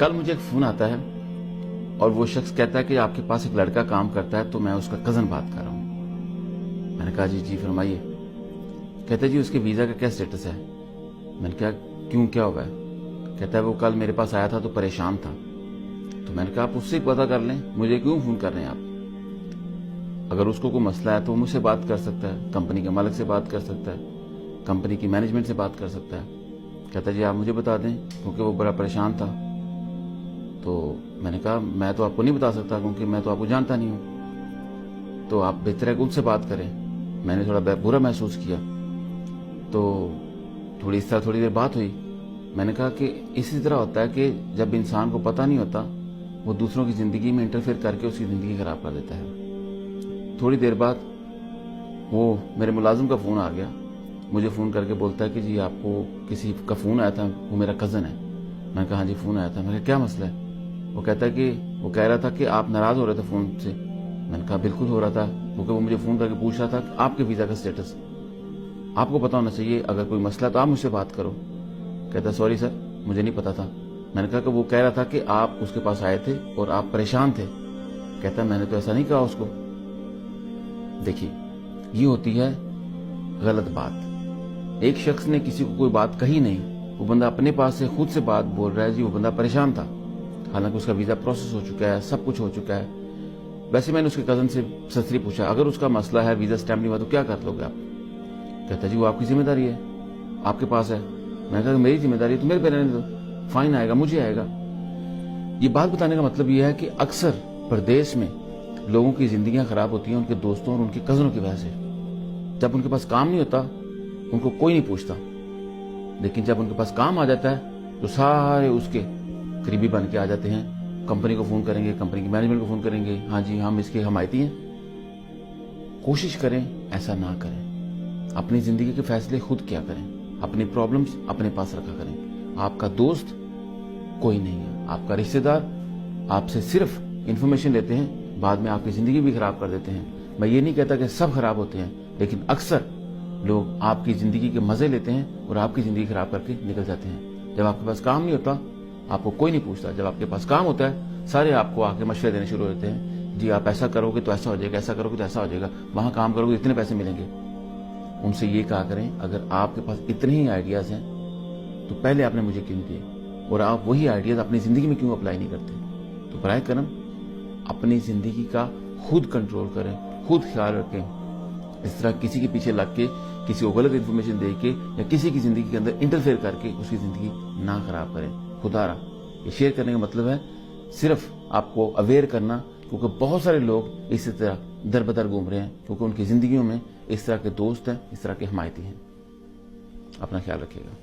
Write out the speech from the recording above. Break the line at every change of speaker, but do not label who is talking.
کل مجھے ایک فون آتا ہے اور وہ شخص کہتا ہے کہ آپ کے پاس ایک لڑکا کام کرتا ہے، تو میں اس کا کزن بات کر رہا ہوں۔ میں نے کہا جی فرمائیے۔ کہتا ہے جی اس کے ویزا کا کیا سٹیٹس ہے؟ میں نے کہا کیوں، کیا ہوا ہے؟ کہتا ہے وہ کل میرے پاس آیا تھا تو پریشان تھا۔ تو میں نے کہا آپ اس سے پتا کر لیں، مجھے کیوں فون کر رہے ہیں آپ؟ اگر اس کو کوئی مسئلہ ہے تو وہ مجھ سے بات کر سکتا ہے، کمپنی کے مالک سے بات کر سکتا ہے، کمپنی کی مینجمنٹ سے بات کر سکتا ہے۔ کہتا ہے جی آپ مجھے بتا دیں، کیونکہ وہ بڑا پریشان تھا۔ تو میں نے کہا میں تو آپ کو نہیں بتا سکتا کیونکہ میں تو آپ کو جانتا نہیں ہوں، تو آپ بہتر ہے کہ ان سے بات کریں۔ میں نے تھوڑا برا محسوس کیا، تو تھوڑی دیر بات ہوئی۔ میں نے کہا کہ اسی طرح ہوتا ہے کہ جب انسان کو پتہ نہیں ہوتا وہ دوسروں کی زندگی میں انٹرفیئر کر کے اس کی زندگی خراب کر دیتا ہے۔ تھوڑی دیر بعد وہ میرے ملازم کا فون آ گیا، مجھے فون کر کے بولتا ہے کہ جی آپ کو کسی کا فون آیا تھا، وہ میرا کزن ہے۔ میں نے کہا ہاں جی فون آیا تھا۔ میں نے کہا کیا مسئلہ ہے؟ وہ کہتا ہے کہ وہ کہہ رہا تھا کہ آپ ناراض ہو رہے تھے فون سے۔ میں نے کہا بالکل ہو رہا تھا، کیونکہ وہ مجھے فون کر کے پوچھ رہا تھا کہ آپ کے ویزا کا سٹیٹس آپ کو پتا ہونا چاہیے، اگر کوئی مسئلہ تو آپ مجھ سے بات کرو۔ کہتا سوری سر مجھے نہیں پتا تھا۔ میں نے کہا کہ وہ کہہ رہا تھا کہ آپ اس کے پاس آئے تھے اور آپ پریشان تھے۔ کہتا میں نے تو ایسا نہیں کہا اس کو۔ دیکھیے یہ ہوتی ہے غلط بات۔ ایک شخص نے کسی کو کوئی بات کہی نہیں، وہ بندہ اپنے پاس سے خود سے بات بول رہا ہے جی وہ بندہ پریشان تھا، حالانکہ اس کا ویزا پروسیس ہو چکا ہے، سب کچھ ہو چکا ہے۔ ویسے میں نے اس کے کزن سے سچری پوچھا اگر اس کا مسئلہ ہے ویزا اسٹیمپ نہیں ہوا تو کیا کر لو گے آپ؟ کہتا جی وہ آپ کی ذمہ داری ہے، آپ کے پاس ہے۔ میں نے کہا کہ میری ذمہ داری ہے تو میرے پہ رہنے دو، فائن آئے گا مجھے آئے گا۔ یہ بات بتانے کا مطلب یہ ہے کہ اکثر پردیش میں لوگوں کی زندگیاں خراب ہوتی ہیں ان کے دوستوں اور ان کے کزنوں کی وجہ سے۔ جب ان کے پاس کام نہیں ہوتا ان کو کوئی نہیں پوچھتا، لیکن جب ان کے پاس کام آ جاتا ہے تو سارے اس کے قریبی بن کے آ جاتے ہیں، کمپنی کو فون کریں گے، کمپنی کی مینجمنٹ کو فون کریں گے، ہاں جی ہم اس کے حمایتی ہیں۔ کوشش کریں ایسا نہ کریں، اپنی زندگی کے فیصلے خود کیا کریں، اپنی پرابلمز اپنے پاس رکھا کریں۔ آپ کا دوست کوئی نہیں ہے، آپ کا رشتہ دار آپ سے صرف انفارمیشن لیتے ہیں، بعد میں آپ کی زندگی بھی خراب کر دیتے ہیں۔ میں یہ نہیں کہتا کہ سب خراب ہوتے ہیں، لیکن اکثر لوگ آپ کی زندگی کے مزے لیتے ہیں اور آپ کی زندگی خراب کر کے نکل جاتے ہیں۔ جب آپ کے پاس کام نہیں ہوتا آپ کو کوئی نہیں پوچھتا، جب آپ کے پاس کام ہوتا ہے سارے آپ کو آ کے مشورے دینے شروع ہوتے ہیں، جی آپ ایسا کرو گے تو ایسا ہو جائے گا، ایسا کرو گے تو ایسا ہو جائے گا، وہاں کام کرو گے اتنے پیسے ملیں گے۔ ان سے یہ کہا کریں اگر آپ کے پاس اتنے ہی آئیڈیاز ہیں تو پہلے آپ نے مجھے کیوں دیے، اور آپ وہی آئیڈیاز اپنی زندگی میں کیوں اپلائی نہیں کرتے؟ تو برائے کرم اپنی زندگی کا خود کنٹرول کریں، خود خیال رکھیں۔ اس طرح کسی کے پیچھے لگ کے کسی کو غلط انفارمیشن دے کے یا کسی کی زندگی کے اندر انٹرفیئر کر کے اس کی زندگی نہ خراب کریں۔ خدا را یہ شیئر کرنے کا مطلب ہے صرف آپ کو اویئر کرنا، کیونکہ بہت سارے لوگ اسی طرح در بدر گھوم رہے ہیں، کیونکہ ان کی زندگیوں میں اس طرح کے دوست ہیں، اس طرح کے حمایتی ہیں۔ اپنا خیال رکھیے گا۔